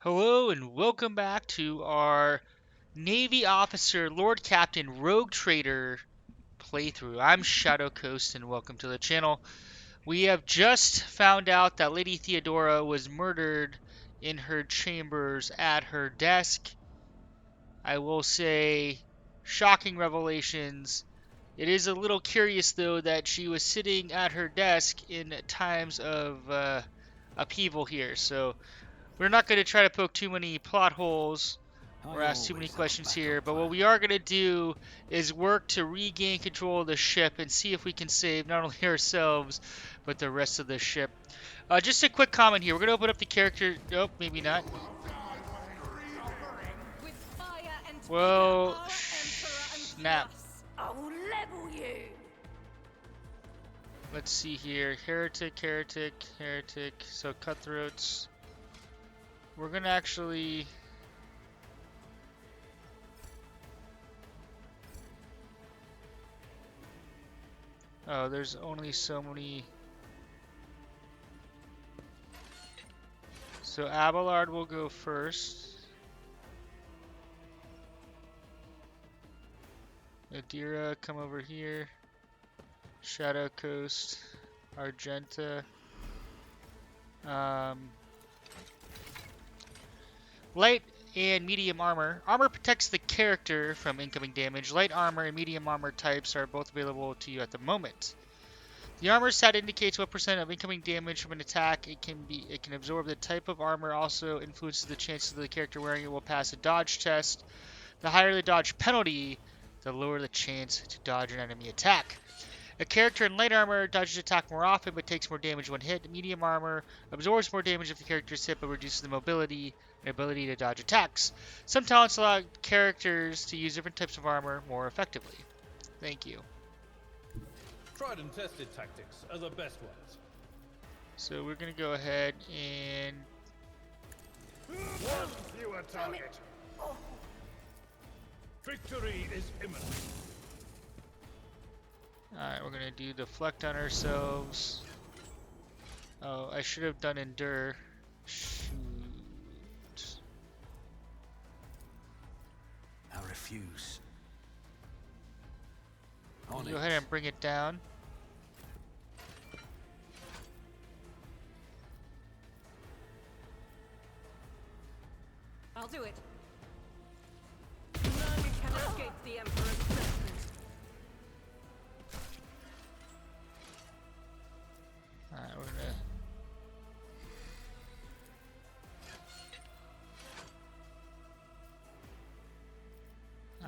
Hello and welcome back to our Navy Officer Lord Captain Rogue Trader playthrough. I'm Shadow Coast and welcome to the channel. We have just found out that Lady Theodora was murdered in her chambers at her desk. I will say, shocking revelations. It is a little curious though that she was sitting at her desk in times of upheaval here. So we're not going to try to poke too many plot holes or ask too many questions here, but what we are going to do is work to regain control of the ship and see if we can save not only ourselves, but the rest of the ship. Just a quick comment here. We're going to open up the character... Nope, maybe not. Well, snap. Let's see here. Heretic. So cutthroats. We're going to actually... Oh, there's only so many. So Abelard will go first. Adira, come over here. Shadow Coast. Argenta. Light and medium armor. Armor protects the character from incoming damage. Light armor and medium armor types are both available to you at the moment. The armor stat indicates what percent of incoming damage from an attack it can absorb. The type of armor also influences the chances of the character wearing it will pass a dodge test. The higher the dodge penalty, the lower the chance to dodge an enemy attack. A character in light armor dodges attack more often but takes more damage when hit. Medium armor absorbs more damage if the character is hit but reduces the mobility and ability to dodge attacks. Some talents allow characters to use different types of armor more effectively. Thank you. Tried and tested tactics are the best ones. So we're going to go ahead and... One fewer target. Victory is imminent. Alright, we're going to do deflect on ourselves. Oh, I should have done endure. Shoot. I refuse. Go ahead and bring it down. I'll do it. None can escape the Emperor's judgment. Alright, we're gonna...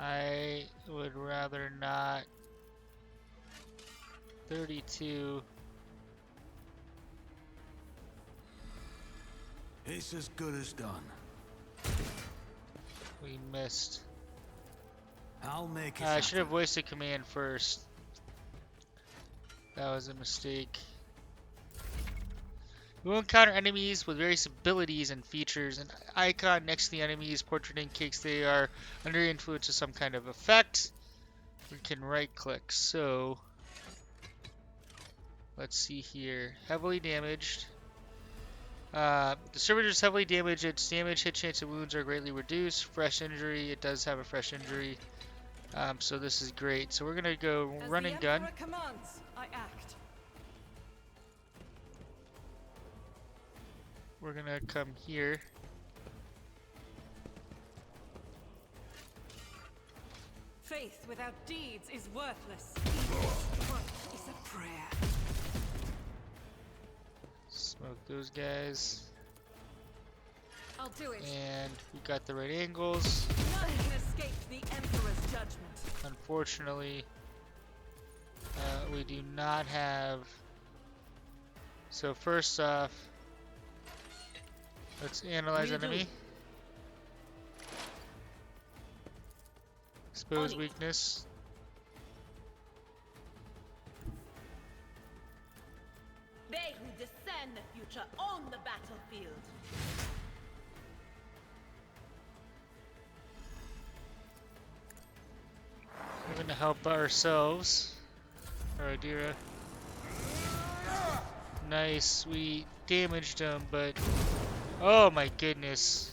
I would rather not... 32... It's as good as done. We missed. I'll make it. I should have voiced the command first. That was a mistake. You will encounter enemies with various abilities and features. An icon next to the enemies portrait indicates they are under the influence of some kind of effect. We can right click. So let's see here. Heavily damaged. The servitor is heavily damaged. Its damage, hit chance, and wounds are greatly reduced. Fresh injury. It does have a fresh injury. So this is great. So we're gonna go run and gun. As the Emperor commands, I act. We're gonna come here. Faith without deeds is worthless. What is a prayer? Smoke those guys. I'll do it. And we got the right angles. None can escape the Emperor's judgment. Unfortunately, we do not have... So first off, let's analyze enemy. Expose weakness. They who discern the future on the battlefield. We're gonna help ourselves. Alright, Dira. Nice, we damaged him, but... Oh my goodness.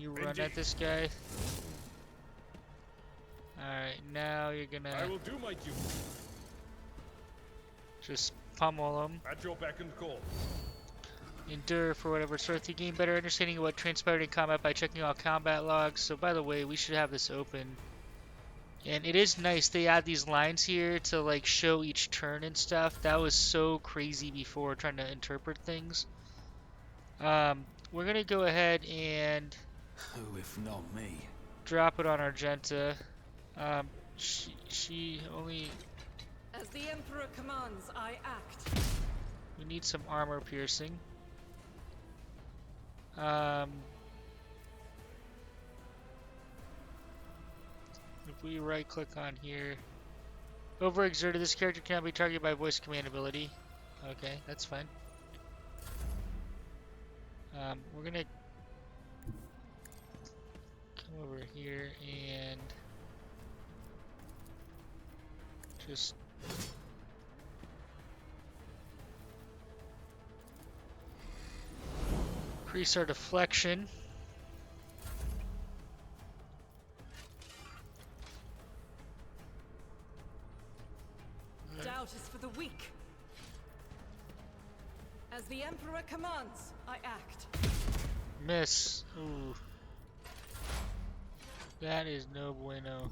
you run at this guy. Alright, now you're I gonna will do my duty. just pummel him. At your beck and call. Endure for whatever it's worth. You gain better understanding of what transpired in combat by checking all combat logs. So by the way, we should have this open. And it is nice, they add these lines here to like show each turn and stuff. That was so crazy before trying to interpret things. We're gonna go ahead and Who, if not me? drop it on Argenta. She only... As the Emperor commands, I act. We need some armor piercing. If we right click on here, overexerted, this character cannot be targeted by voice command ability. Okay, that's fine. We're gonna come over here and just increase our deflection. Doubt is for the weak. As the Emperor commands, I act. Miss. Ooh. That is no bueno.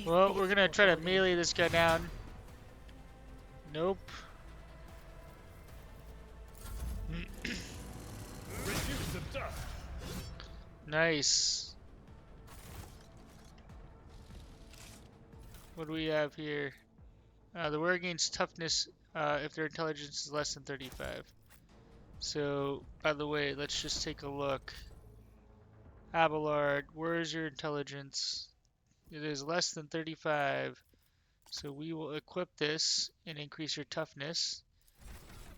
Well, we're gonna try to melee this guy down. Nope. Reduce the dust. Nice. What do we have here? The warrior gains toughness if their intelligence is less than 35. So, by the way, let's just take a look. Abelard, where is your intelligence? It is less than 35. So we will equip this and increase your toughness.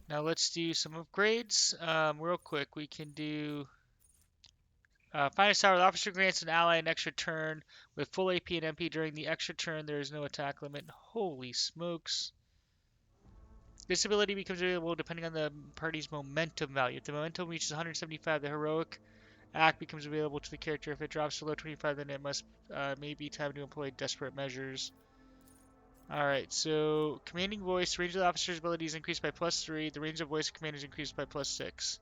Now let's do some upgrades. Real quick, we can do Finest Tower. The officer grants an ally an extra turn with full AP and MP. During the extra turn, there is no attack limit. Holy smokes. This ability becomes available depending on the party's momentum value. If the momentum reaches 175, the heroic act becomes available to the character. If it drops below 25, then it must may be time to employ desperate measures. Alright, so commanding voice, range of the officer's ability is increased by +3. The range of voice of command is increased by +6.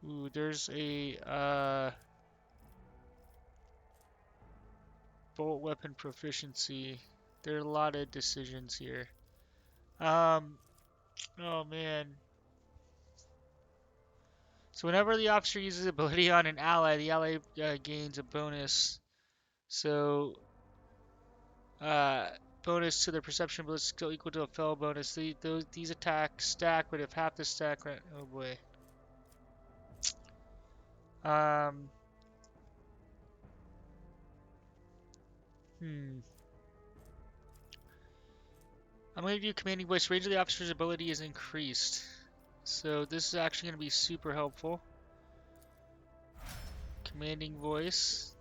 Ooh, there's a bolt weapon proficiency. There are a lot of decisions here. Oh man. So whenever the officer uses ability on an ally, the ally gains a bonus. So, bonus to their perception ability is still equal to a fellow bonus. These attacks stack, but if half the stack, right? Oh boy. I'm going to do commanding voice. Range of the officer's ability is increased. So this is actually going to be super helpful. Commanding voice.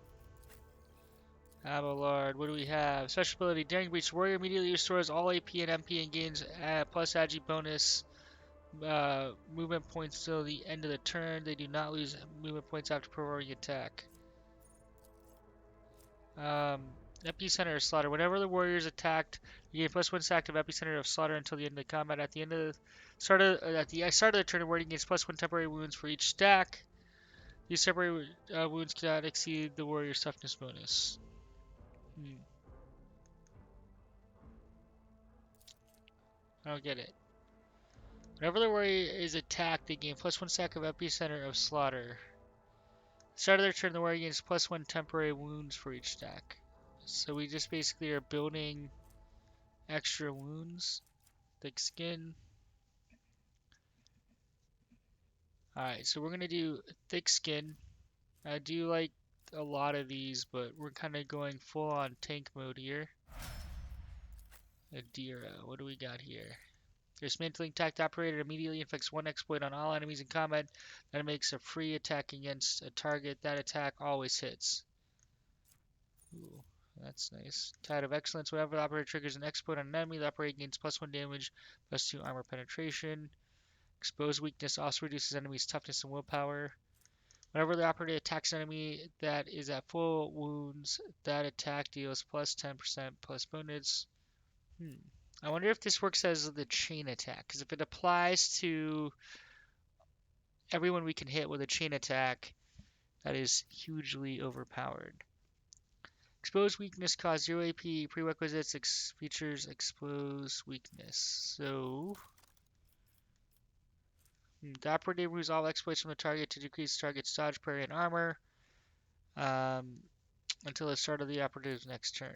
Abelard. What do we have? Special ability. Daring Breach. Warrior immediately restores all AP and MP and gains plus agi bonus movement points till the end of the turn. They do not lose movement points after performing attack. Epicenter of Slaughter. Whenever the warrior is attacked, you gain +1 stack of Epicenter of Slaughter until the end of the combat. At the start of the turn, the warrior gains +1 temporary wounds for each stack. These temporary wounds cannot exceed the warrior's toughness bonus. I don't get it. Whenever the warrior is attacked, they gain +1 stack of Epicenter of Slaughter. Start of their turn, the warrior gains +1 temporary wounds for each stack. So we just basically are building extra wounds. Thick skin. Alright, so we're going to do thick skin. I do like a lot of these, but we're kind of going full on tank mode here. Adira, what do we got here? Dismantling tact operator immediately inflicts 1 exploit on all enemies in combat. That makes a free attack against a target. That attack always hits. Ooh, that's nice. Tide of Excellence. Whenever the operator triggers an exploit on an enemy, the operator gains +1 damage, +2 armor penetration. Exposed weakness also reduces enemies' toughness and willpower. Whenever the operator attacks an enemy that is at full wounds, that attack deals plus 10% plus bonus. I wonder if this works as the chain attack, because if it applies to everyone we can hit with a chain attack, that is hugely overpowered. Exposed weakness costs 0 AP. Prerequisites features exposed weakness. So, the operator removes all exploits from the target to decrease the target's dodge, parry, and armor until the start of the operative's next turn.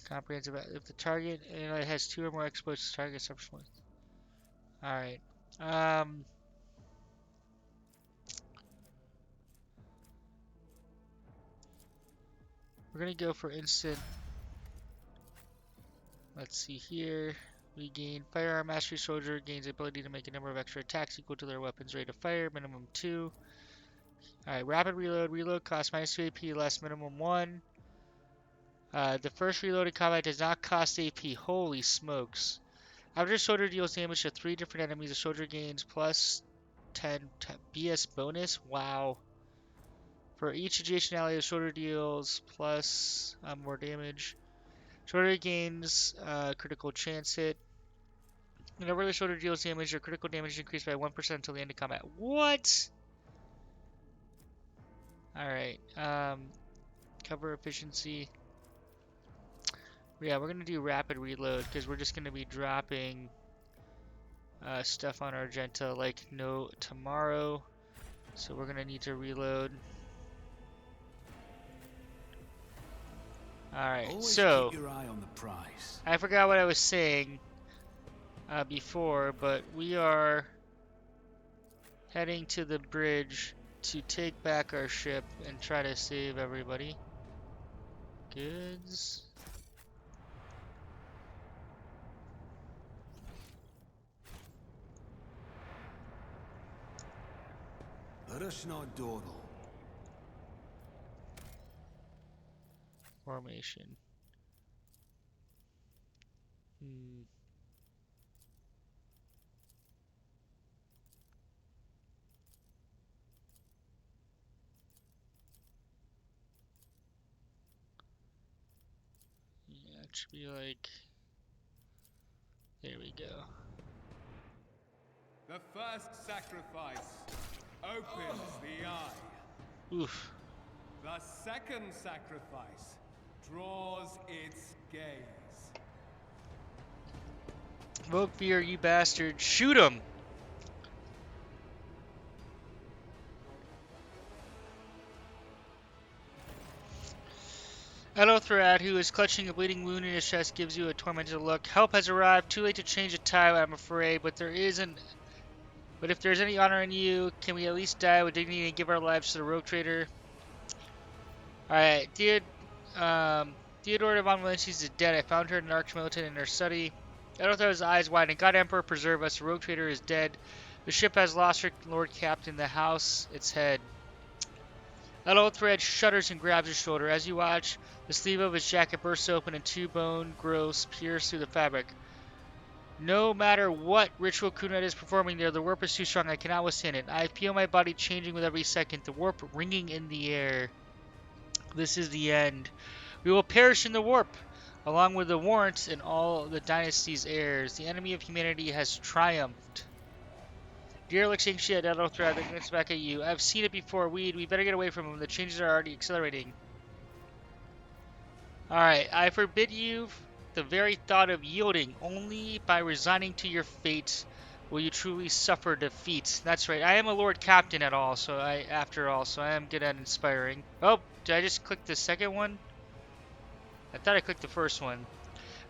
Comprehensive. If the target has 2 or more exploits, the target suffers points. Alright. We're going to go for instant. Let's see here. We gain firearm mastery. Soldier gains the ability to make a number of extra attacks equal to their weapon's rate of fire, minimum 2. Alright, rapid reload. Reload costs minus 2 AP, less minimum 1. The first reload in combat does not cost AP. Holy smokes. After a soldier deals damage to 3 different enemies, the soldier gains plus 10 BS bonus. Wow. For each adjacent ally, the soldier deals plus more damage. Soldier gains critical chance hit. Whenever the soldier deals damage, their critical damage is increased by 1% until the end of combat. What? Alright. Cover efficiency. Yeah, we're going to do rapid reload because we're just going to be dropping stuff on Argenta like no tomorrow. So we're going to need to reload. Alright, so keep your eye on the prize. I forgot what I was saying before, but we are heading to the bridge to take back our ship and try to save everybody. Goods. Let us not dawdle. Formation. Yeah, it should be like... There we go. The first sacrifice opens the eye. Oof. The second sacrifice draws its gaze. Vote fear, you bastard. Shoot him! Elothrad, who is clutching a bleeding wound in his chest, gives you a tormented look. Help has arrived. Too late to change the tide, I'm afraid, but if there's any honor in you, can we at least die with dignity and give our lives to the rogue trader? Alright, Theodora von Valancius is dead. I found her in an archmilitant in her study. Elothrad's eyes widen. God Emperor, preserve us. The rogue trader is dead. The ship has lost her Lord Captain. The house, its head. Elothrad shudders and grabs his shoulder. As you watch, the sleeve of his jacket bursts open and 2 bone growths pierce through the fabric. No matter what ritual Kunrat is performing there, the warp is too strong. I cannot withstand it. I feel my body changing with every second, the warp ringing in the air. This is the end. We will perish in the warp, along with the warrant and all the dynasty's heirs. The enemy of humanity has triumphed. Dear looking shit, Elothrad, that gets back at you. I've seen it before. We better get away from him. The changes are already accelerating. Alright, I forbid you the very thought of yielding. Only by resigning to your fate will you truly suffer defeat. That's right, I am a Lord Captain after all, so I am good at inspiring. Oh, did I just click the second one? I thought I clicked the first one.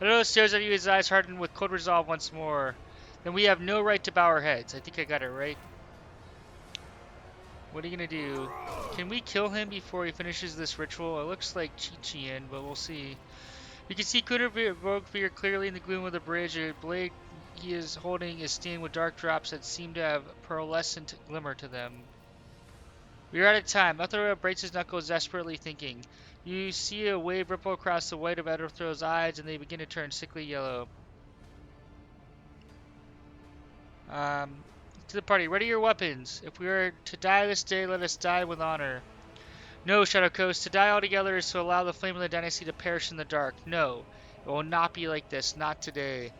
Adonis stares at you, his eyes harden with cold resolve once more. Then we have no right to bow our heads. I think I got it right. What are you gonna do? Can we kill him before he finishes this ritual? It looks like Chi-Chian, but we'll see. You can see Kunrat Rogue figure clearly in the gloom of the bridge. A blade he is holding is stained with dark drops that seem to have pearlescent glimmer to them. We are out of time. Elothrad breaks his knuckles, desperately thinking. You see a wave ripple across the white of Elothrad eyes, and they begin to turn sickly yellow. To the party, ready your weapons. If we are to die this day, let us die with honor. No, Shadow Coast, to die altogether is to allow the flame of the dynasty to perish in the dark. No, it will not be like this, not today.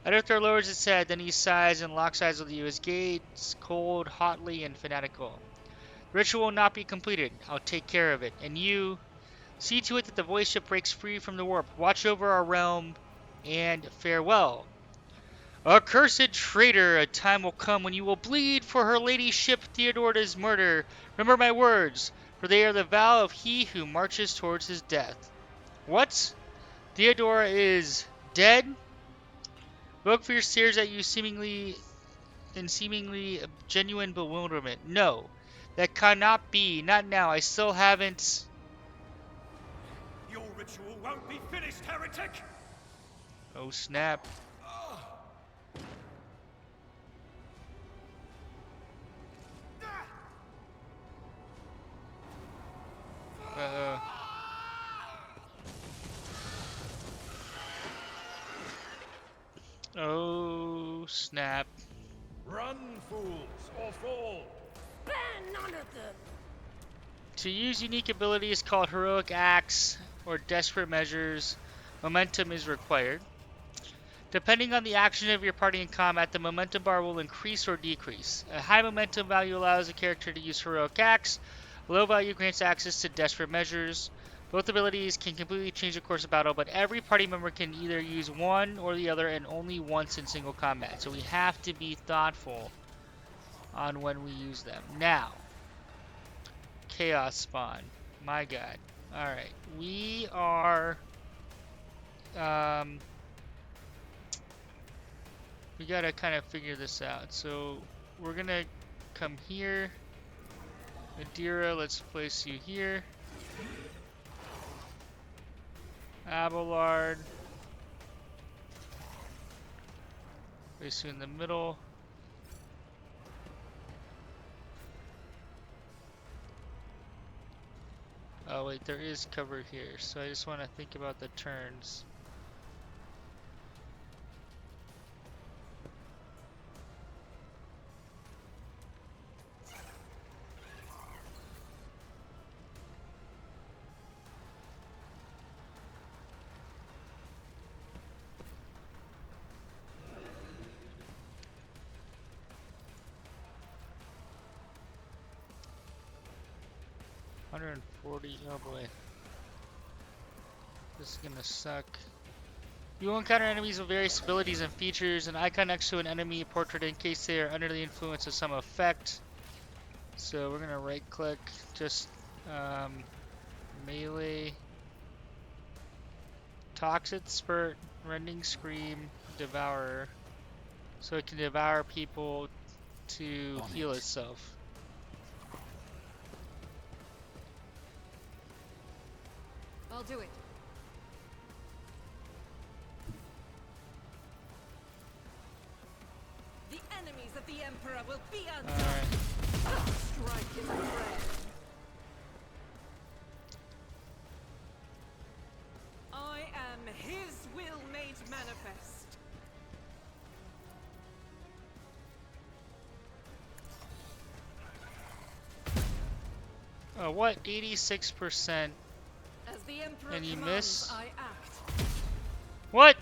Edithor lowers his head, then he sighs and locks eyes with you, his gaze cold, hotly, and fanatical. The ritual will not be completed. I'll take care of it. And you, see to it that the voice ship breaks free from the warp. Watch over our realm, and farewell. Accursed traitor, a time will come when you will bleed for her ladyship Theodora's murder. Remember my words, for they are the vow of he who marches towards his death. What? Theodora is dead? Wilkfear stares at you seemingly genuine bewilderment. No, that cannot be. Not now. I still haven't. Your ritual won't be finished, heretic! Oh snap. Oh snap. Run, fools, or fall! Spare none of them! To use unique abilities called heroic acts or desperate measures, momentum is required. Depending on the action of your party in combat, the momentum bar will increase or decrease. A high momentum value allows a character to use heroic acts. A low value grants access to desperate measures. Both abilities can completely change the course of battle, but every party member can either use one or the other and only once in single combat. So we have to be thoughtful on when we use them. Now, Chaos Spawn. My god. Alright, we are... we gotta kind of figure this out. So we're gonna come here. Adira, let's place you here. Abelard, place you in the middle. Oh wait, there is cover here, so I just want to think about the turns. $140, oh boy. This is gonna suck. You will encounter enemies with various abilities and features. An icon next to an enemy portrait in case they are under the influence of some effect. So we're gonna right click, just melee, toxic spurt, rending scream, devourer. So it can devour people to heal itself. I'll do it. The enemies of the Emperor will be undone! Alright. Strike is a prayer. I am his will made manifest. What? 86%. As the Emperor And you commands, miss? I act. What?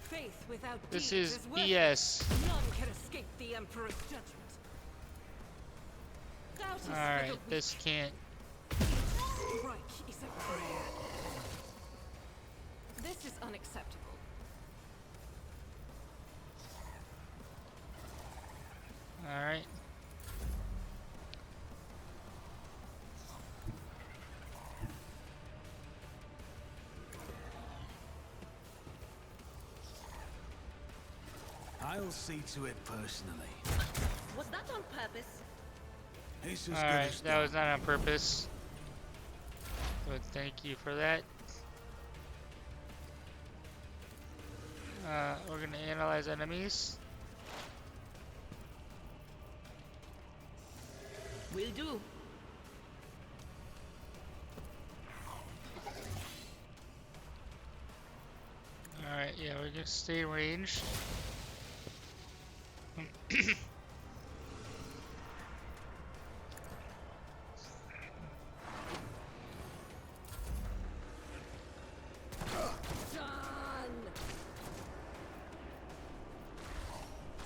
Faith without This deeds is worthless. BS. None can escape the Emperor's judgment. Doubt is Alright, for the this can't. Strike is a prayer. This is unacceptable. Alright. I'll see to it personally. Was that on purpose? It's as good Alright, as that done. was not on purpose. But thank you for that. We're gonna analyze enemies. Will do. Alright, yeah, we're gonna stay in range.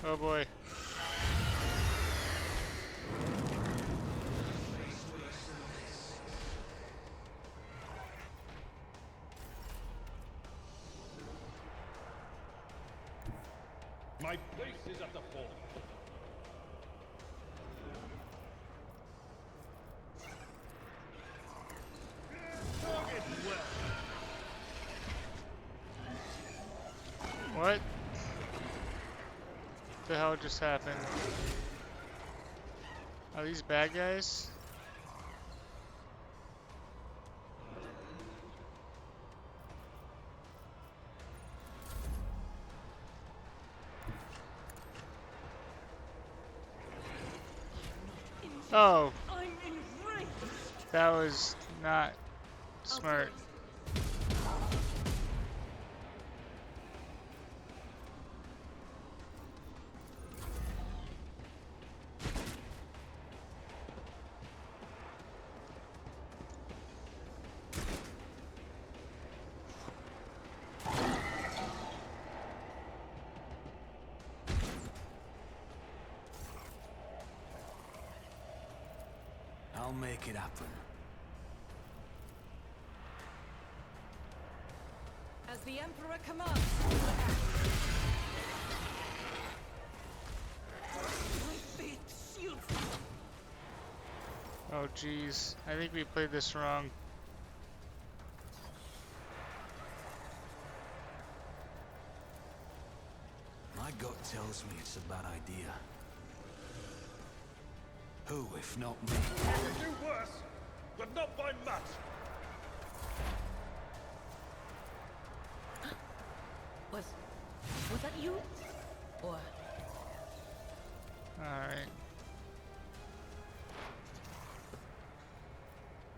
Oh boy. My place is at the fort. Target well. What the hell just happened? Are these bad guys? Oh, I'm enraged. that was not smart. I'll make it happen. As the Emperor commands. My faith shields me. Oh jeez, I think we played this wrong. My gut tells me it's a bad idea. Who, if not me? You can do worse, but not by much. Was that you? Or Alright.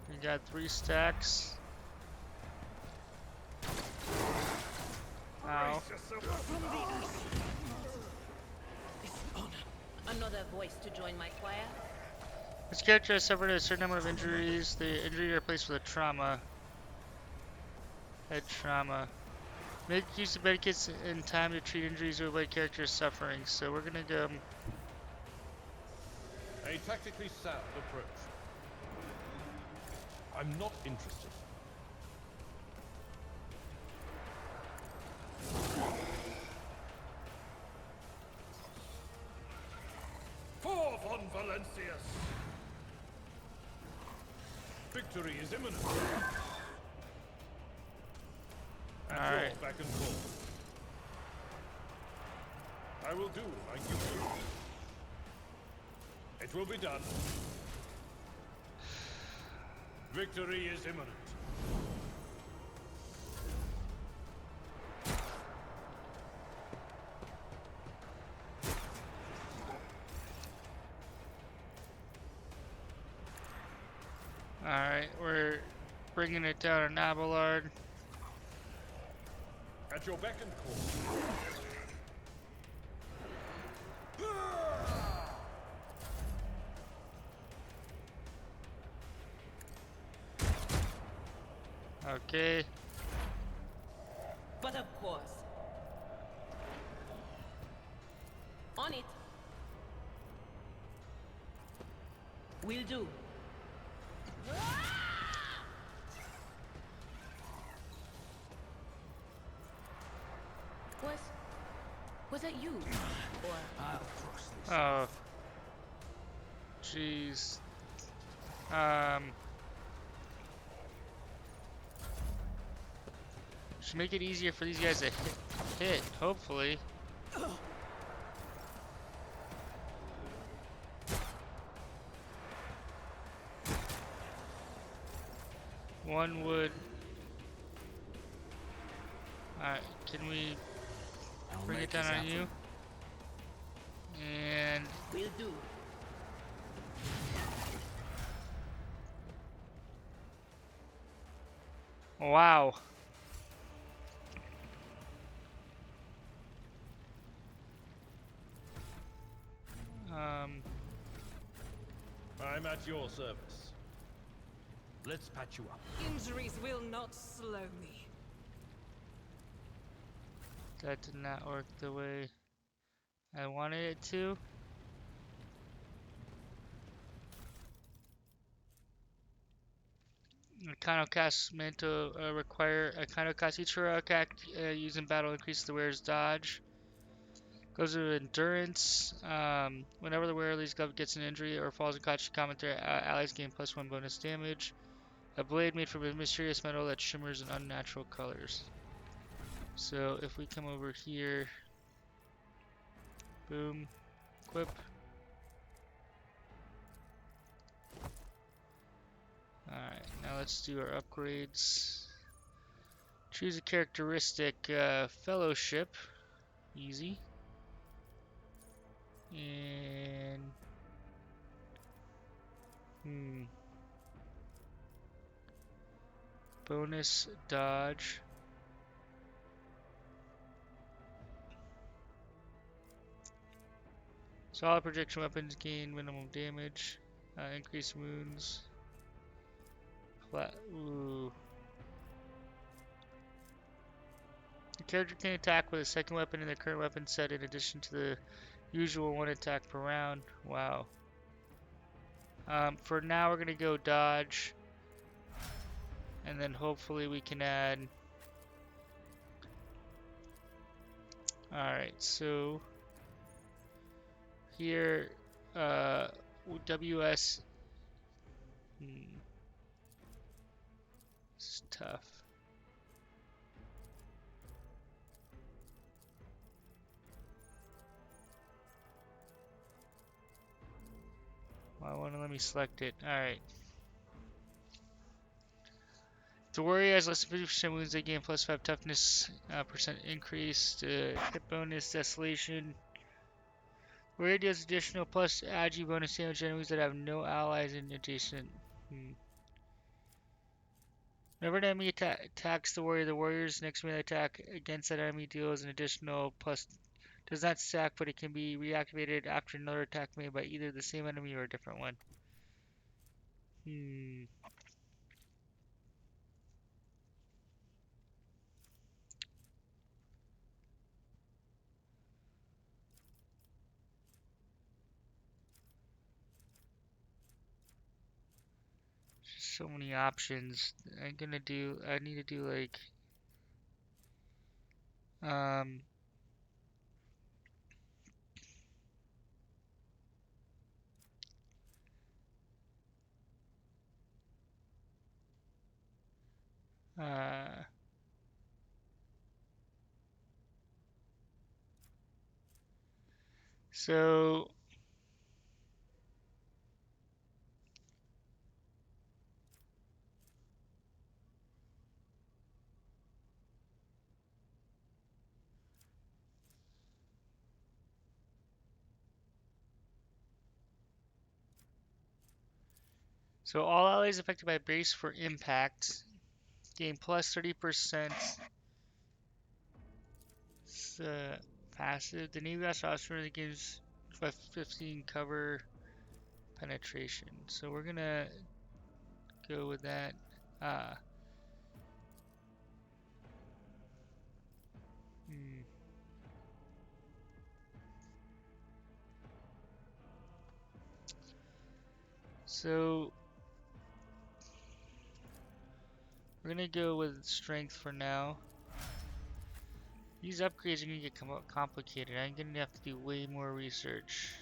We got 3 stacks. Ow. another voice to join my choir? This character has suffered a certain number of injuries. The injury replaced with a trauma. Head trauma. Make use of medikits in time to treat injuries or avoid character's suffering. So we're gonna go. A tactically sound approach. I'm not interested. Forth on Valancius! Victory is imminent. At your Alright. back and forth. I will do like you do. It will be done. Victory is imminent. Alright, we're bringing it down to Abelard. At your beck and call. Okay. But of course. On it. Will do. Was that you? Or I'll cross this. Oh. Jeez. Should make it easier for these guys to hit, hopefully. One would. Alright, can we I'll bring it make down this on happen. you? And will do. wow. at your service. Let's patch you up. Injuries will not slow me. That did not work the way I wanted it to. A kind of cast mantle require a kind of cast each heroic act used in battle increases the wearer's dodge. Goes to endurance. Whenever the wearer of these glove gets an injury or falls in conscious combat, their allies gain +1 bonus damage. A blade made from a mysterious metal that shimmers in unnatural colors. So if we come over here, boom, equip. Alright, now let's do our upgrades. Choose a characteristic, fellowship, easy. And, bonus dodge. Solid projection weapons gain minimum damage, increase wounds. Ooh. The character can attack with a second weapon in the current weapon set in addition to the usual one attack per round. Wow. For now, we're going to go dodge. And then hopefully we can add... Alright, so... Here, WS... This is tough. Well, I want to let me select it. Alright. The warrior has less than 50% wounds, they gain +5 toughness percent increase. Hit bonus, desolation. Warrior deals additional plus agi bonus damage to enemies that have no allies in adjacent. Whenever an enemy attacks the warrior's next melee attack against that enemy deals an additional plus. Does not stack, but it can be reactivated after another attack made by either the same enemy or a different one. So many options. I need to do like so all allies affected by brace for impact gain plus 30%. Passive. The Navy Ostrom gives 15 cover penetration. So we're gonna go with that. So we're gonna go with strength for now. These upgrades are gonna get complicated. I'm gonna have to do way more research.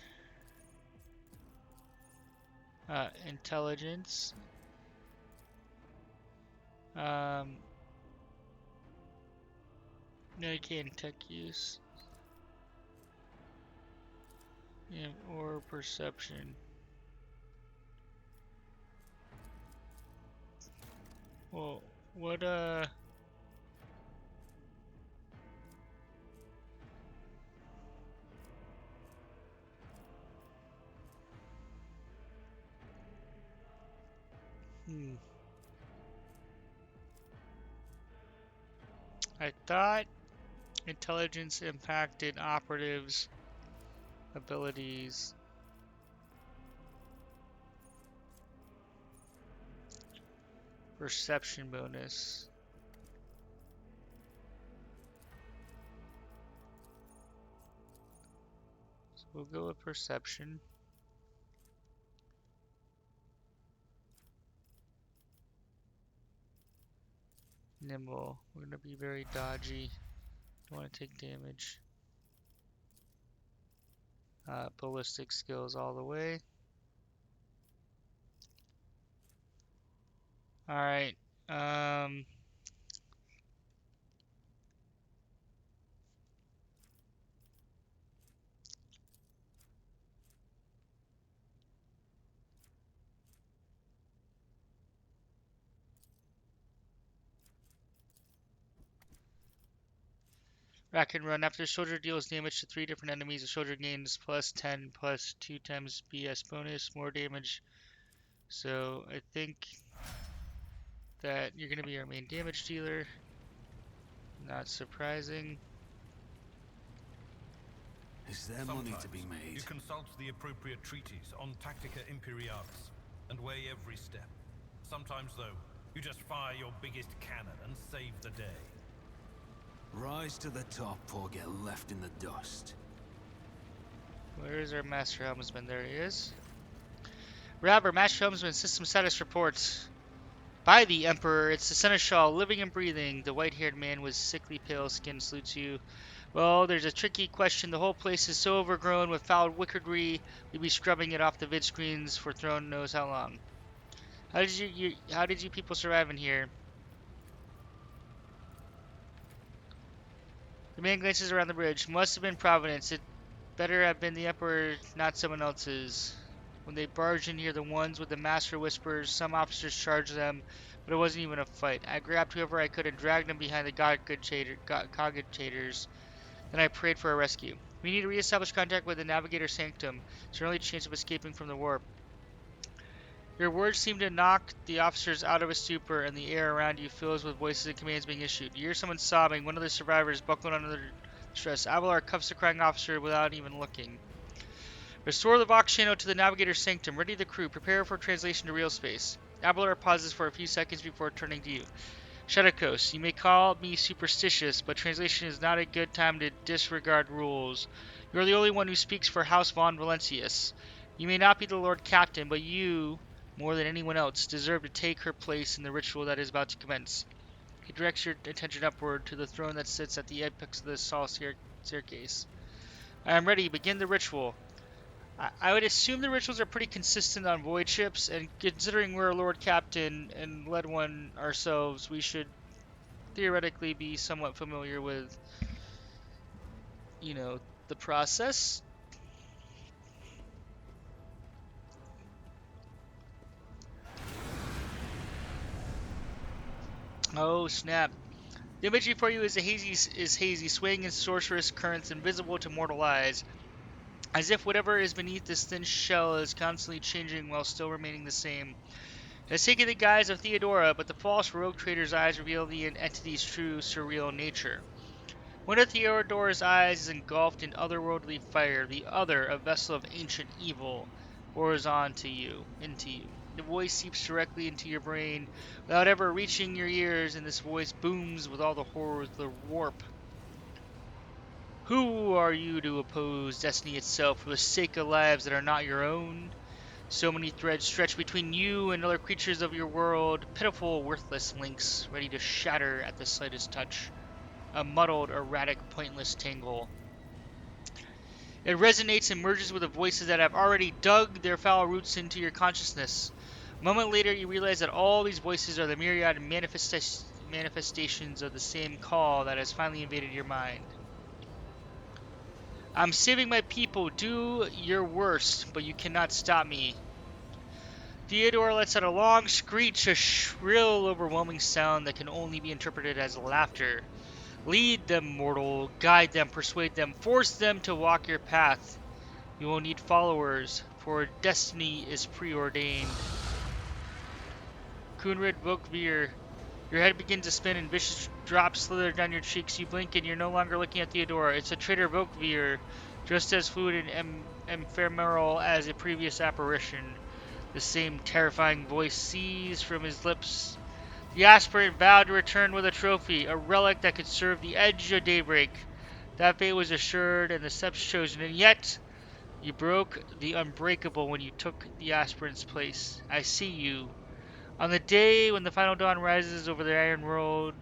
Intelligence. Medicated tech use. Or perception. Well, what I thought intelligence impacted operatives' abilities. Perception bonus. So we'll go with perception. Nimble. We're gonna be very dodgy. Don't want to take damage. Ballistic skills all the way. Alright. Rack and run. After the soldier deals damage to 3 different enemies, the soldier gains plus 10 plus 2 times BS bonus, more damage. So I think that you're going to be our main damage dealer. Not surprising. Is there money to be made? You consult the appropriate treatise on Tactica Imperialis and weigh every step. Sometimes, though, you just fire your biggest cannon and save the day. Rise to the top or get left in the dust. Where is our Master Helmsman? There he is. Rabber, Master Helmsman, system status reports. By the Emperor, it's the Seneschal, living and breathing. The white-haired man with sickly pale skin salutes you. Well, there's a tricky question. The whole place is so overgrown with foul wickedry, we'd be scrubbing it off the vid screens for throne knows how long. How did you people survive in here? The man glances around the bridge. Must have been Providence. It better have been the Emperor, not someone else's. When they barged in here, the ones with the master whispers, some officers charged them, but it wasn't even a fight. I grabbed whoever I could and dragged them behind the cogitators. Then I prayed for a rescue. We need to reestablish contact with the Navigator Sanctum. It's our only chance of escaping from the warp. Your words seem to knock the officers out of a stupor, and the air around you fills with voices and commands being issued. You hear someone sobbing. One of the survivors buckled under stress. Avalar cuffs the crying officer without even looking. Restore the Vox channel to the Navigator Sanctum. Ready the crew. Prepare for translation to real space. Avalar pauses for a few seconds before turning to you. Shadowcoast, you may call me superstitious, but translation is not a good time to disregard rules. You are the only one who speaks for House von Valancius. You may not be the Lord Captain, but you, more than anyone else, deserve to take her place in the ritual that is about to commence. He directs your attention upward to the throne that sits at the apex of the Saul staircase. I am ready. Begin the ritual. I would assume the rituals are pretty consistent on void ships, and considering we're a Lord Captain and led one ourselves, we should theoretically be somewhat familiar with, the process. Oh, snap. The imagery for you is hazy, swaying in sorcerous currents invisible to mortal eyes, as if whatever is beneath this thin shell is constantly changing while still remaining the same. It has taken the guise of Theodora, but the false rogue trader's eyes reveal the entity's true, surreal nature. One of Theodora's eyes is engulfed in otherworldly fire, the other, a vessel of ancient evil, pours into you. The voice seeps directly into your brain without ever reaching your ears, and this voice booms with all the horrors of the warp. Who are you to oppose destiny itself for the sake of lives that are not your own? So many threads stretch between you and other creatures of your world, pitiful, worthless links, ready to shatter at the slightest touch. A muddled, erratic, pointless tangle. It resonates and merges with the voices that have already dug their foul roots into your consciousness. A moment later, you realize that all these voices are the myriad manifestations of the same call that has finally invaded your mind. I'm saving my people. Do your worst, but you cannot stop me. Theodore lets out a long screech, a shrill, overwhelming sound that can only be interpreted as laughter. Lead them, mortal. Guide them, persuade them, force them to walk your path. You will need followers, for destiny is preordained. Kunrid Vokvir. Your head begins to spin and vicious drops slither down your cheeks. You blink and you're no longer looking at Theodora. It's a traitor Vokvir, just as fluid and ephemeral as a previous apparition. The same terrifying voice seized from his lips The aspirant vowed to return with a trophy, a relic that could serve the edge of daybreak. That fate was assured and the steps chosen, and yet you broke the unbreakable when you took the aspirant's place. I see you. On the day when the final dawn rises over the iron road,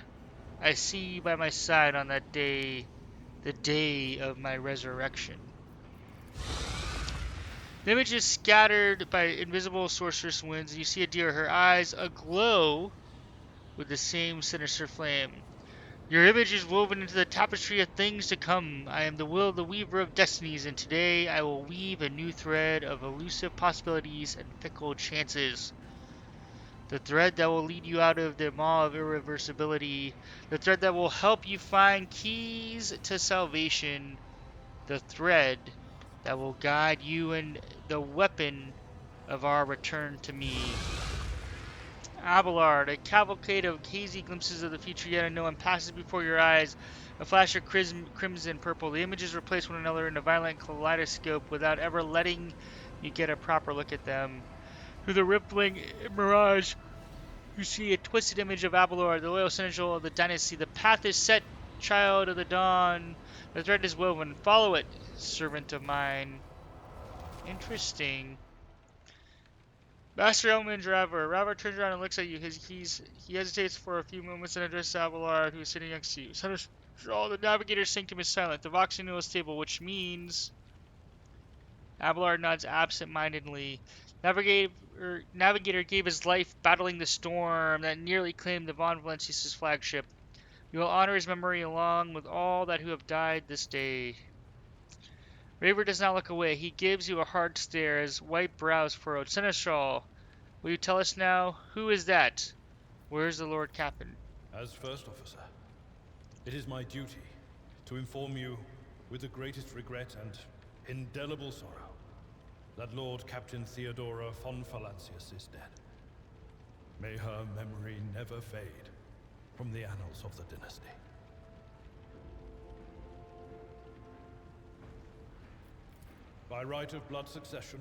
I see you by my side on that day, the day of my resurrection. The image is scattered by invisible sorceress winds, and you see a deer, her eyes aglow with the same sinister flame. Your image is woven into the tapestry of things to come. I am the will, the weaver of destinies, and today I will weave a new thread of elusive possibilities and fickle chances. The thread that will lead you out of the maw of irreversibility. The thread that will help you find keys to salvation. The thread that will guide you in the weapon of our return to me. Abelard, a cavalcade of hazy glimpses of the future yet unknown passes before your eyes, a flash of crimson purple. The images replace one another in a violent kaleidoscope without ever letting you get a proper look at them. Through the rippling mirage, you see a twisted image of Abelard, the loyal seneschal of the dynasty. The path is set, child of the dawn. The thread is woven. Follow it, servant of mine. Interesting. Master Elman Driver. Robert turns around and looks at you. He hesitates for a few moments and addresses Abelard, who is sitting next to you. Seneschal, the navigator's sanctum is silent. The Vox Nihil is stable, which means Abelard nods absent-mindedly. Navigator gave his life battling the storm that nearly claimed the Von Valancius' flagship. We will honor his memory along with all that who have died this day. Raver does not look away. He gives you a hard stare, his white brows furrowed. Seneschal, will you tell us now? Who is that? Where is the Lord Captain? As First Officer, it is my duty to inform you with the greatest regret and indelible sorrow that Lord Captain Theodora von Valancius is dead. May her memory never fade from the annals of the dynasty. By right of blood succession,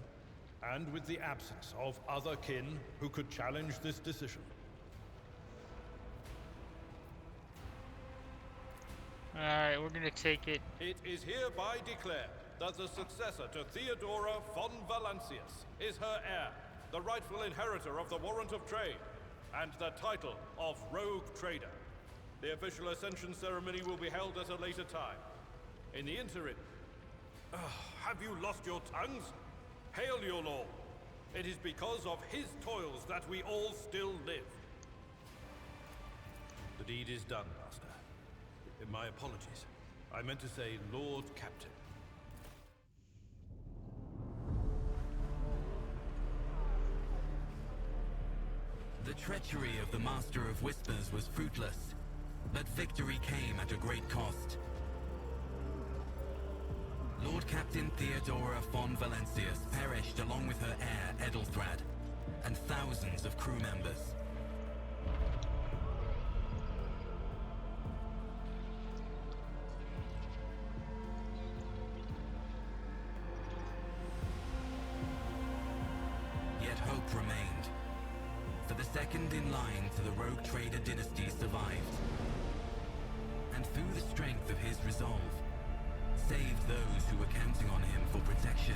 and with the absence of other kin who could challenge this decision, Alright, we're gonna take it. it is hereby declared that the successor to Theodora von Valancius is her heir, the rightful inheritor of the warrant of trade, and the title of Rogue Trader. The official ascension ceremony will be held at a later time. In the interim, have you lost your tongues? Hail your lord. It is because of his toils that we all still live. The deed is done, Master. My apologies. I meant to say Lord Captain. The treachery of the Master of Whispers was fruitless, but victory came at a great cost. Lord Captain Theodora von Valancius perished along with her heir, Edelthrad, and thousands of crew members. Yet hope remained. For the second in line to the Rogue Trader dynasty survived. And through the strength of his resolve, saved those who were counting on him for protection.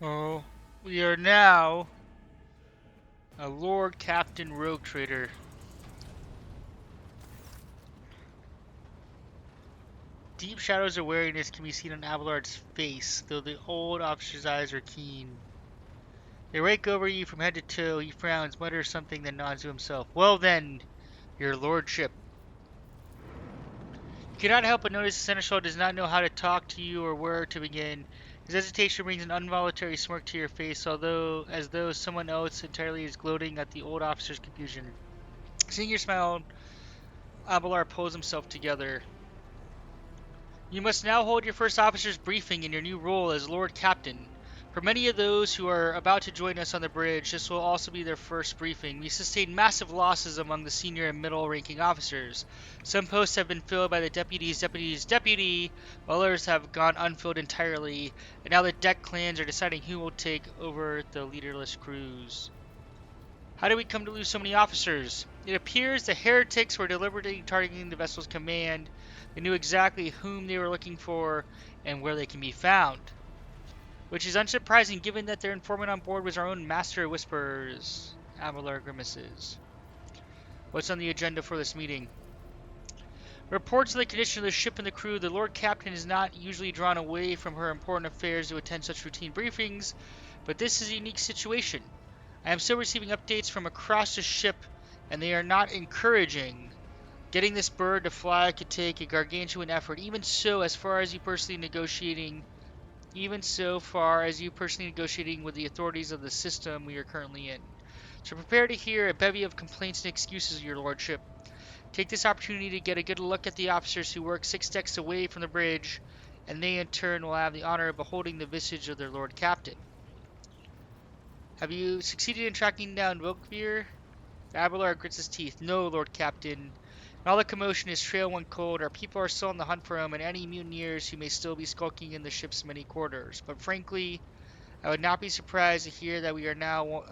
Oh, we are now a Lord Captain Rogue Trader. Deep shadows of wariness can be seen on Abelard's face, though the old officer's eyes are keen. They rake over you from head to toe. He frowns, mutters something, then nods to himself. Well then, your lordship. You cannot help but notice the seneschal does not know how to talk to you or where to begin. His hesitation brings an involuntary smirk to your face, as though someone else entirely is gloating at the old officer's confusion. Seeing your smile, Abelard pulls himself together. You must now hold your first officer's briefing in your new role as Lord Captain. For many of those who are about to join us on the bridge, this will also be their first briefing. We sustained massive losses among the senior and middle-ranking officers. Some posts have been filled by the deputy, while others have gone unfilled entirely, and now the deck clans are deciding who will take over the leaderless crews. How did we come to lose so many officers? It appears the heretics were deliberately targeting the vessel's command. They knew exactly whom they were looking for and where they can be found. Which is unsurprising given that their informant on board was our own Master of Whisperers. Avalar grimaces. What's on the agenda for this meeting? Reports of the condition of the ship and the crew. The Lord Captain is not usually drawn away from her important affairs to attend such routine briefings, but this is a unique situation. I am still receiving updates from across the ship, and they are not encouraging. Getting this bird to fly could take a gargantuan effort, even so far as you personally negotiating with the authorities of the system we are currently in. So prepare to hear a bevy of complaints and excuses, your lordship. Take this opportunity to get a good look at the officers who work 6 decks away from the bridge, and they in turn will have the honor of beholding the visage of their lord captain. Have you succeeded in tracking down Volkbeer? Abelard grits his teeth. No, Lord Captain. All the commotion is trail one cold. Our people are still on the hunt for him and any mutineers who may still be skulking in the ship's many quarters. But frankly, I would not be surprised to hear that we are now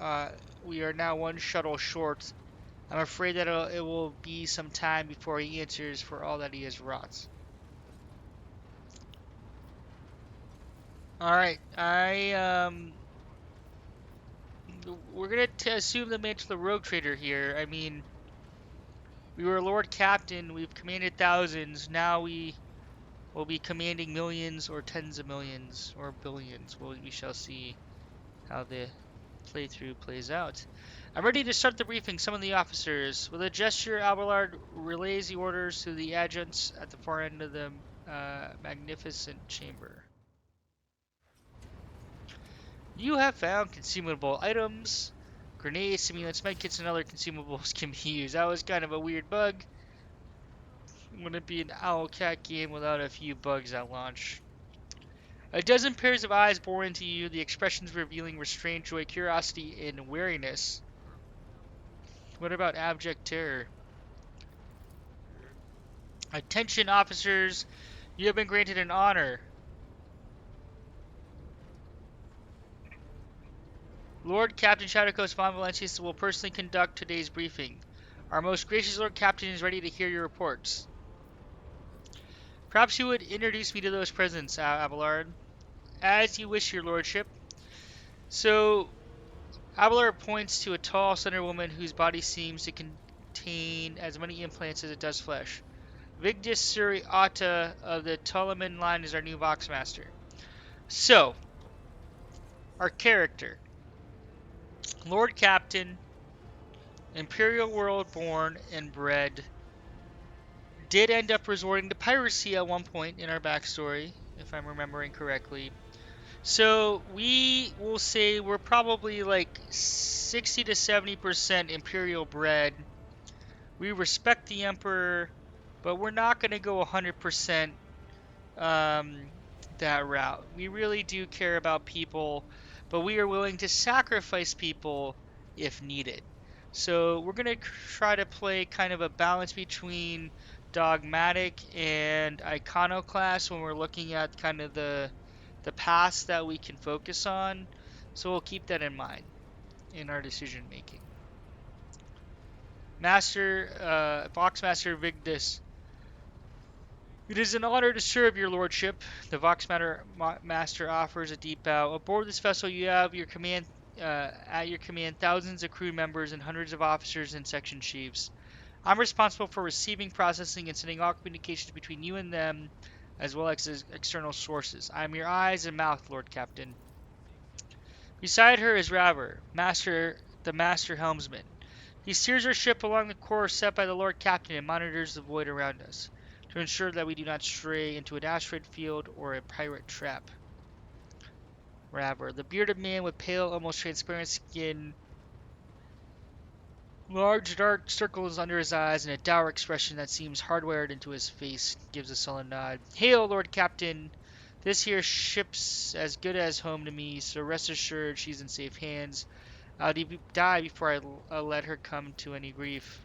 one shuttle short. I'm afraid that it will be some time before he answers for all that he has wrought. All right, we're gonna assume the mantle of rogue trader here. I mean, we were Lord Captain. We've commanded thousands. Now we will be commanding millions or tens of millions or billions. Well, we shall see how the playthrough plays out. I'm ready to start the briefing. Summon the officers. With a gesture, Abelard relays the orders to the adjuncts at the far end of the magnificent chamber. You have found consumable items. Grenades, stimulants, medkits, and other consumables can be used. That was kind of a weird bug. Wouldn't be an owl-cat game without a few bugs at launch. A dozen pairs of eyes bore into you, the expressions revealing restraint, joy, curiosity, and wariness. What about abject terror? Attention, officers! You have been granted an honor. Lord Captain Shadowcoast von Valancius will personally conduct today's briefing. Our most gracious Lord Captain is ready to hear your reports. Perhaps you would introduce me to those present, Abelard. As you wish, your lordship. So, Abelard points to a tall, slender woman whose body seems to contain as many implants as it does flesh. Vigdis Suriata of the Ptoleman line is our new Voxmaster. So, our character. Lord Captain, Imperial world born and bred, did end up resorting to piracy at one point in our backstory, if I'm remembering correctly. So we will say we're probably like 60 to 70% Imperial bred. We respect the Emperor, but we're not going to go 100% that route. We really do care about people, but we are willing to sacrifice people if needed. So we're going to try to play kind of a balance between dogmatic and iconoclast when we're looking at kind of the past that we can focus on. So we'll keep that in mind in our decision making. Voxmaster Vigdis. It is an honor to serve your lordship. The Voxmaster offers a deep bow. Aboard this vessel, you have at your command thousands of crew members and hundreds of officers and section chiefs. I'm responsible for receiving, processing, and sending all communications between you and them, as well as external sources. I am your eyes and mouth, Lord Captain. Beside her is Raver, the Master Helmsman. He steers our ship along the course set by the Lord Captain and monitors the void around us, to ensure that we do not stray into an asteroid field or a pirate trap. Raver, the bearded man with pale, almost transparent skin, Large dark circles under his eyes and a dour expression that seems hardwired into his face gives a sullen nod. Hail, Lord Captain! This here ship's as good as home to me, so rest assured she's in safe hands. I'll die before I let her come to any grief.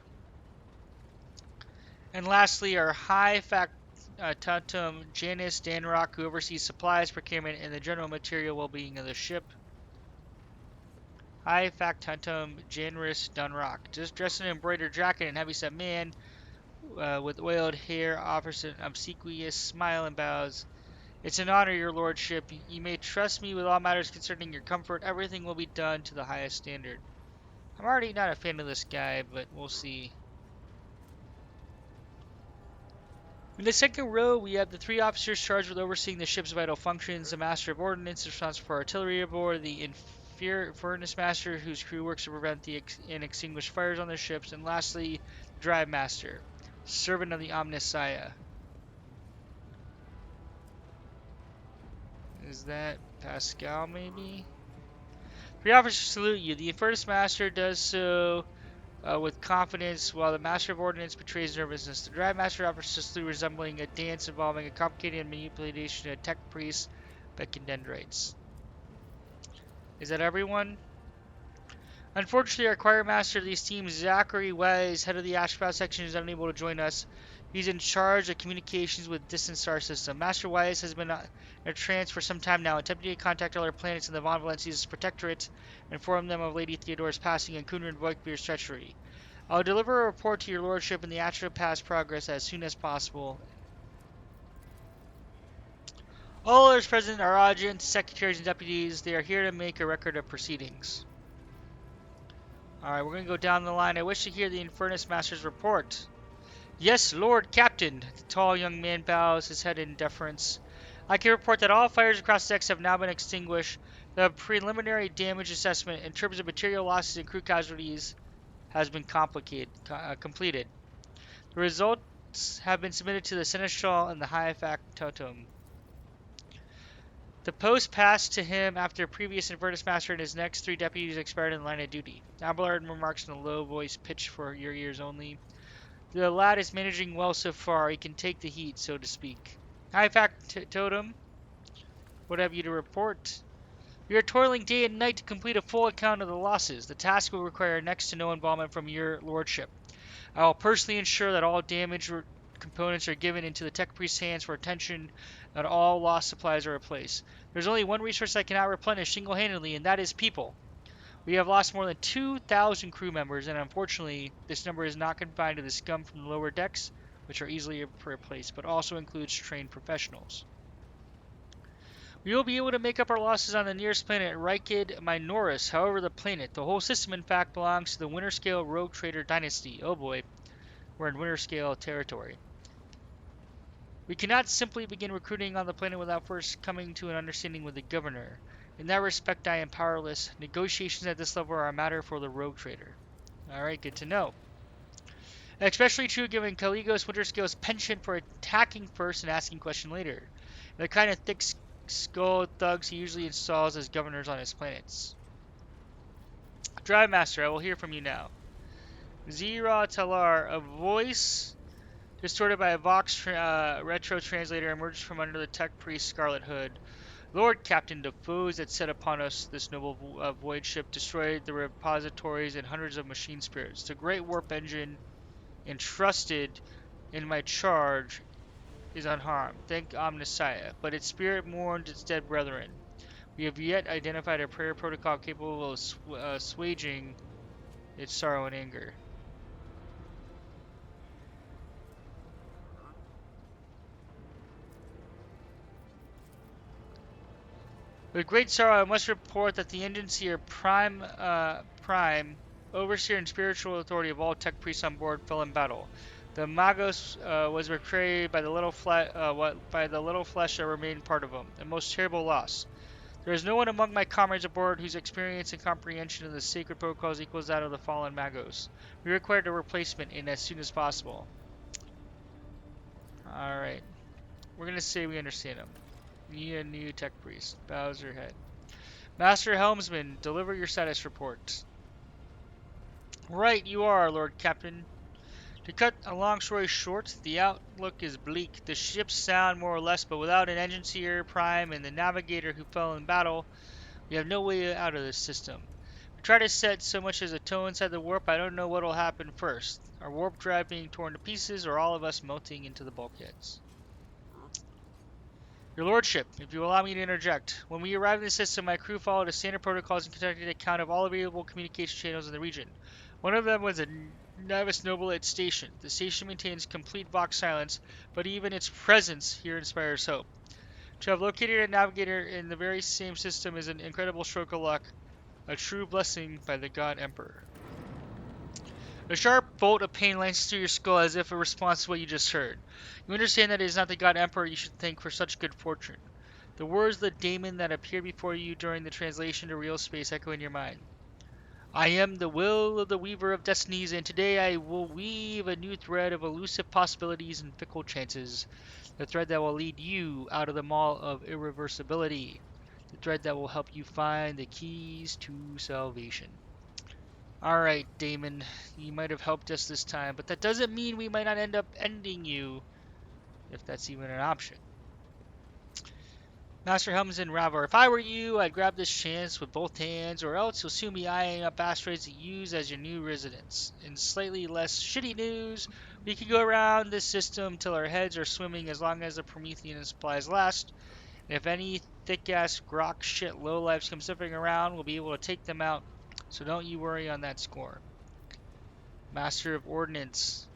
And lastly, our high factotum Janice Danrock, who oversees supplies, procurement, and the general material well-being of the ship. High factotum Janice Danrock, just dressed in an embroidered jacket and heavy-set man with oiled hair, offers an obsequious smile and bows. It's an honor, your lordship. You may trust me with all matters concerning your comfort. Everything will be done to the highest standard. I'm already not a fan of this guy, but we'll see. In the second row, we have the 3 officers charged with overseeing the ship's vital functions. The Master of Ordnance, responsible for artillery aboard. The Furnace Master, whose crew works to prevent and extinguish fires on their ships. And lastly, the Drive Master, servant of the Omnissiah. Is that Pascal, maybe? 3 officers salute you. The Furnace Master does so with confidence, while the Master of Ordnance betrays nervousness. The Drive Master offers a salute resembling a dance involving a complicated manipulation of tech priests by dendrites. Is that everyone? Unfortunately, our choir master of these teams, Zachary Wise, head of the Ashcraft section, is unable to join us. He's in charge of communications with distant star system. Master Wise has been in a trance for some time now, attempting to contact other planets in the Von Valancius Protectorate and inform them of Lady Theodora's passing and Kunran Voigtbeer's treachery. I'll deliver a report to your lordship in the actual past progress as soon as possible. All others present are agents, secretaries, and deputies. They are here to make a record of proceedings. Alright, we're going to go down the line. I wish to hear the Infernus Master's report. Yes, Lord Captain. The tall young man bows his head in deference. I can report that all fires across the decks have now been extinguished. The preliminary damage assessment in terms of material losses and crew casualties has been completed. The results have been submitted to the Seneschal and the High Factotum. The post passed to him after previous Infernus Master and his next 3 deputies expired in the line of duty. Abelard remarks in a low voice pitched for your ears only. The lad is managing well so far. He can take the heat, so to speak. High Factotum, what have you to report? We are toiling day and night to complete a full account of the losses. The task will require next to no involvement from your lordship. I will personally ensure that all damaged components are given into the tech priest's hands for attention, and all lost supplies are replaced. There's only one resource I cannot replenish single-handedly, and that is people. We have lost more than 2,000 crew members, and unfortunately, this number is not confined to the scum from the lower decks, which are easily replaced, but also includes trained professionals. We will be able to make up our losses on the nearest planet, Rykid Minoris. However, the whole system in fact, belongs to the Winter Scale Rogue Trader Dynasty. Oh boy, we're in Winter Scale territory. We cannot simply begin recruiting on the planet without first coming to an understanding with the governor. In that respect, I am powerless. Negotiations at this level are a matter for the Rogue Trader. Alright, good to know. Especially true given Caligos Winterscale's penchant for attacking first and asking questions later. The kind of thick-skulled thugs he usually installs as governors on his planets. Drive Master, I will hear from you now. Zira Talar, a voice distorted by a Vox retro translator, emerged from under the tech priest's scarlet hood. Lord Captain, the foes that set upon us this noble void ship destroyed the repositories and hundreds of machine spirits. The great warp engine entrusted in my charge is unharmed, thank Omnissiah, but its spirit mourns its dead brethren. We have yet identified a prayer protocol capable of assuaging its sorrow and anger. With great sorrow, I must report that the Agency Prime, overseer and spiritual authority of all tech priests on board, fell in battle. The Magos was betrayed by the little flesh that remained part of him. A most terrible loss. There is no one among my comrades aboard whose experience and comprehension of the sacred protocols equals that of the fallen Magos. We required a replacement, and as soon as possible. Alright. We're going to say we understand him. Need a new tech priest. Bows her head. Master Helmsman, deliver your status report. Right, you are, Lord Captain. To cut a long story short, the outlook is bleak. The ship's sound more or less, but without an engineer prime and the navigator who fell in battle, we have no way out of this system. We try to set so much as a toe inside the warp, I don't know what'll happen first. Our warp drive being torn to pieces, or all of us melting into the bulkheads. Your Lordship, if you allow me to interject, when we arrived in the system, my crew followed a standard protocols and conducted a count of all available communication channels in the region. One of them was a Navis Nobilet station. The station maintains complete Vox silence, but even its presence here inspires hope. To have located a navigator in the very same system is an incredible stroke of luck, a true blessing by the God Emperor. A sharp bolt of pain lances through your skull as if a response to what you just heard. You understand that it is not the God Emperor you should thank for such good fortune. The words of the daemon that appeared before you during the translation to real space echo in your mind. I am the will of the weaver of destinies, and today I will weave a new thread of elusive possibilities and fickle chances. The thread that will lead you out of the maw of irreversibility. The thread that will help you find the keys to salvation. Alright, Damon, you might have helped us this time, but that doesn't mean we might not end up ending you, if that's even an option. Master Helmsman Ravar, if I were you, I'd grab this chance with both hands, or else you'll soon be eyeing up asteroids to use as your new residence. In slightly less shitty news, we could go around this system till our heads are swimming as long as the Promethean supplies last, and if any thick-ass grok shit lowlifes come sniffing around, we'll be able to take them out, so don't you worry on that score. Master of Ordnance.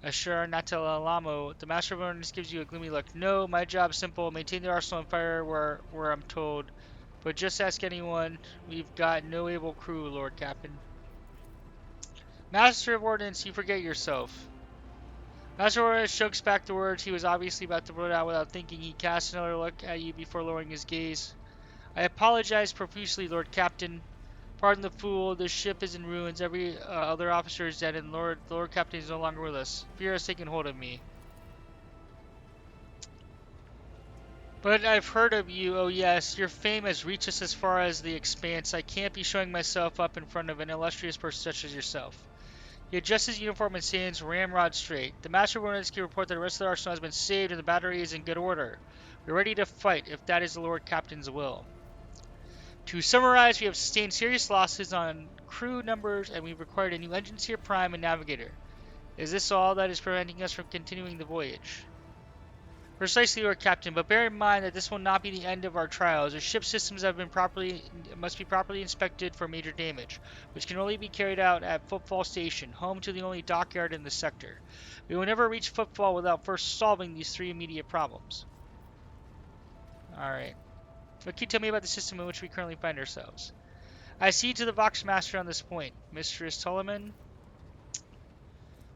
Ashur Natalamo, the Master of Ordnance gives you a gloomy look. No, my job's simple. Maintain the arsenal on fire where I'm told. But just ask anyone. We've got no able crew, Lord Captain. Master of Ordnance, you forget yourself. Master of Ordnance chokes back the words he was obviously about to blurt out without thinking. He casts another look at you before lowering his gaze. I apologize profusely, Lord Captain. Pardon the fool, the ship is in ruins, every other officer is dead, and the Lord Captain is no longer with us. Fear has taken hold of me. But I've heard of you, oh yes, your fame has reached us as far as the expanse. I can't be showing myself up in front of an illustrious person such as yourself. He adjusts his uniform and stands ramrod straight. The Master of Ordnance can report that the rest of the arsenal has been saved and the battery is in good order. We're ready to fight, if that is the Lord Captain's will. To summarize, we have sustained serious losses on crew numbers, and we've required a new engineer prime and navigator. Is this all that is preventing us from continuing the voyage? Precisely, Lord Captain, but bear in mind that this will not be the end of our trials. Our ship systems must be properly inspected for major damage, which can only be carried out at Footfall Station, home to the only dockyard in the sector. We will never reach Footfall without first solving these three immediate problems. Alright. What can you tell me about the system in which we currently find ourselves? I cede to the Vox Master on this point, Mistress Tulliman.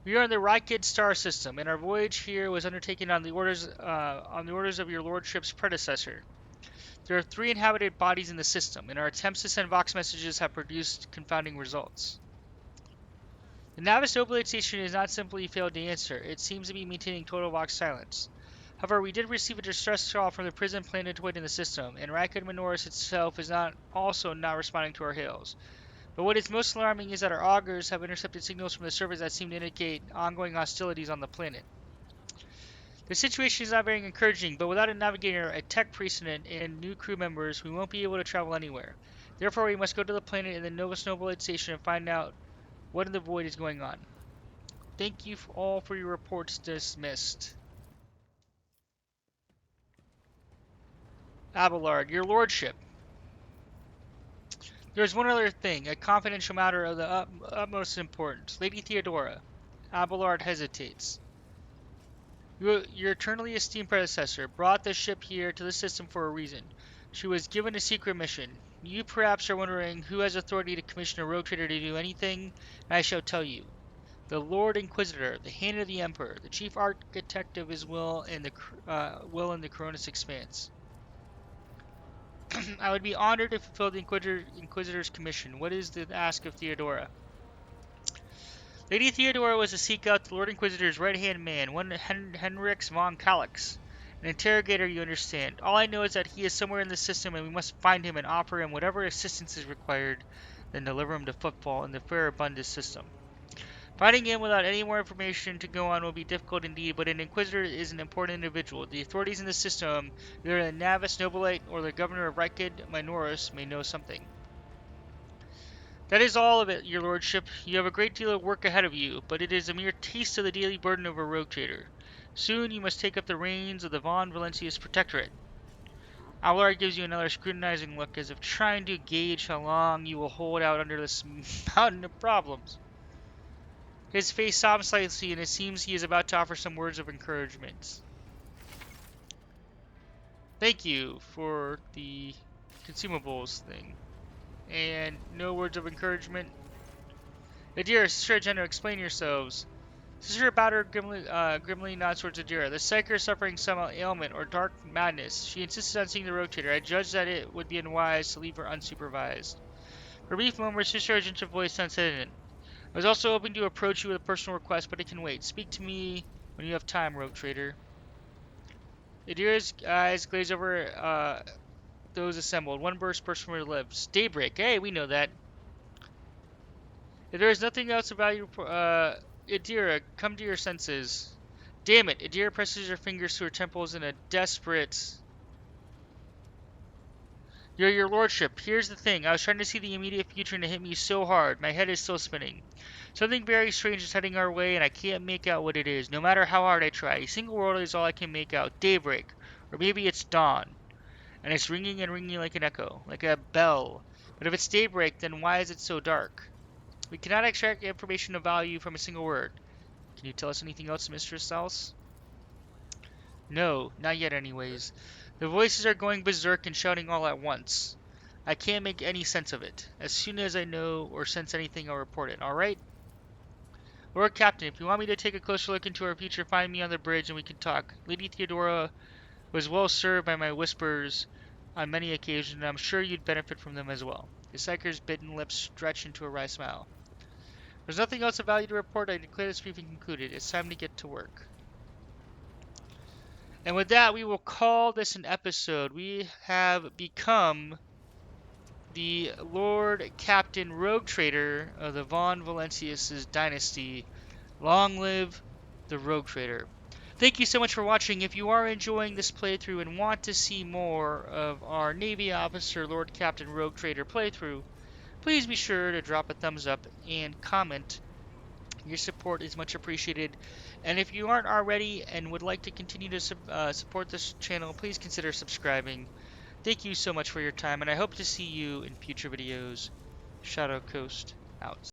We are in the Rykid star system, and our voyage here was undertaken on the orders of your lordship's predecessor. There are 3 inhabited bodies in the system, and our attempts to send Vox messages have produced confounding results. The Navis Oblate station has not simply failed to answer, it seems to be maintaining total Vox silence. However, we did receive a distress call from the prison planetoid in the system, and Rykid Minoris itself is also not responding to our hails. But what is most alarming is that our augurs have intercepted signals from the surface that seem to indicate ongoing hostilities on the planet. The situation is not very encouraging, but without a navigator, a tech precedent, and new crew members, we won't be able to travel anywhere. Therefore, we must go to the planet in the Novus Nobilite station and find out what in the void is going on. Thank you all for your reports. Dismissed. Abelard, your lordship. There's one other thing, a confidential matter of the utmost importance. Lady Theodora. Abelard hesitates. Your eternally esteemed predecessor brought the ship here to the system for a reason. She was given a secret mission. You perhaps are wondering who has authority to commission a rogue trader to do anything, and I shall tell you. The Lord Inquisitor, the hand of the Emperor, the chief architect of his will in the Coronis Expanse. I would be honored to fulfill the Inquisitor's commission. What is the ask of Theodora? Lady Theodora was to seek out the Lord Inquisitor's right-hand man, one Henrix von Calix. An interrogator, you understand. All I know is that he is somewhere in the system and we must find him and offer him whatever assistance is required. then deliver him to Footfall in the Farabundus system. Finding him without any more information to go on will be difficult indeed, but an Inquisitor is an important individual. The authorities in the system, either the Navis Nobilite or the Governor of Rykid Minoris, may know something. That is all of it, your lordship. You have a great deal of work ahead of you, but it is a mere taste of the daily burden of a rogue trader. Soon you must take up the reins of the Von Valancius Protectorate. Allard gives you another scrutinizing look, as if trying to gauge how long you will hold out under this mountain of problems. His face softens slightly, and it seems he is about to offer some words of encouragement. Thank you for the consumables thing. And no words of encouragement. Adira, Sister Agenda, explain yourselves. Sister Bowder grimly nods towards Adira. The Psyker is suffering some ailment or dark madness. She insisted on seeing the rogue trader. I judged that it would be unwise to leave her unsupervised. For a brief moment, Sister Agenta's voice sounds hesitant. I was also hoping to approach you with a personal request, but it can wait. Speak to me when you have time, rogue trader. Adira's eyes glaze over those assembled. One burst burst from her lips. Daybreak. Hey, we know that. If there is nothing else about you, Adira, come to your senses. Damn it. Adira presses her fingers to her temples in a desperate... Your lordship, here's the thing. I was trying to see the immediate future and it hit me so hard. My head is still spinning. Something very strange is heading our way and I can't make out what it is, no matter how hard I try. A single word is all I can make out. Daybreak. Or maybe it's dawn. And it's ringing and ringing like an echo. Like a bell. But if it's daybreak, then why is it so dark? We cannot extract information of value from a single word. Can you tell us anything else, Mistress Sals? No, not yet anyways. The voices are going berserk and shouting all at once. I can't make any sense of it. As soon as I know or sense anything, I'll report it, alright? Lord Captain, if you want me to take a closer look into our future, find me on the bridge and we can talk. Lady Theodora was well served by my whispers on many occasions, and I'm sure you'd benefit from them as well. The Psyker's bitten lips stretched into a wry smile. There's nothing else of value to report. I declare this briefing concluded. It's time to get to work. And with that, we will call this an episode. We have become the Lord Captain Rogue Trader of the Von Valancius Dynasty. Long live the Rogue Trader. Thank you so much for watching. If you are enjoying this playthrough and want to see more of our Navy Officer Lord Captain Rogue Trader playthrough, please be sure to drop a thumbs up and comment. Your support is much appreciated. And if you aren't already and would like to continue to support this channel, please consider subscribing. Thank you so much for your time, and I hope to see you in future videos. Shadow Coast out.